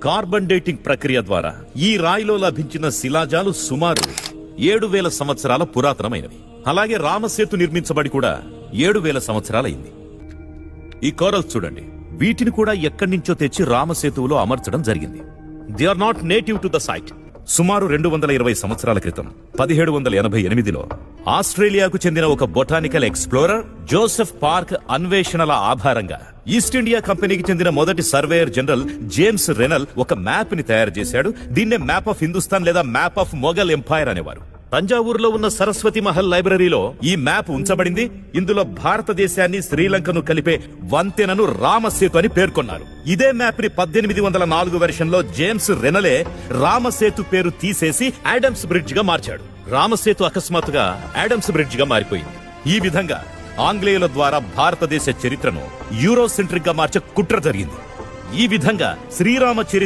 Carbon dating ప్రక్రియ ద్వారా ఈ రాయిలో లభించిన శిలాజాలు సుమారు 7,000 సంవత్సరాల పురాతనమైనవి. అలాగే రామసేతు నిర్మించబడి కూడా 7,000 సంవత్సరాలైంది. ఈ కోరల్స్ చూడండి, వీటిని కూడా ఎక్కడి నుంచో తెచ్చి రామసేతువులో అమర్చడం జరిగింది. They are not native to the site. సుమారు 220 సంవత్సరాల క్రితం 1788లో ఆస్ట్రేలియాకు చెందిన ఒక బొటానికల్ ఎక్స్ప్లోరర్ జోసెఫ్ పార్క్ అన్వేషణల ఆధారంగా ఈస్ట్ ఇండియా కంపెనీకి చెందిన మొదటి సర్వేయర్ జనరల్ జేమ్స్ రెనల్ ఒక మ్యాప్ ని తయారు చేశాడు. దీన్నే మ్యాప్ ఆఫ్ హిందుస్థాన్ లేదా మ్యాప్ ఆఫ్ మొఘల్ ఎంపైర్ అనేవారు. తంజావూరులో ఉన్న సరస్వతి మహల్ లైబ్రరీలో ఈ మ్యాప్ ఉంచబడింది. ఇందులో భారతదేశాన్ని శ్రీలంకను కలిపే వంతెనను రామసేతు అని పేర్కొన్నారు. ఇదే మ్యాప్ ని 1804 వెర్షన్ లో జేమ్స్ రెనలే రామసేతు పేరు తీసేసి ఆడమ్స్ బ్రిడ్జ్ గా మార్చాడు. రామసేతు అకస్మాత్తుగా ఆడమ్స్ బ్రిడ్జ్ గా మారిపోయింది. ఈ విధంగా ఆంగ్లేయుల ద్వారా భారతదేశ చరిత్రను యూరోసెంట్రిక్ గా మార్చే కుట్ర జరిగింది. ఈ విధంగా శ్రీరామ చరిత్ర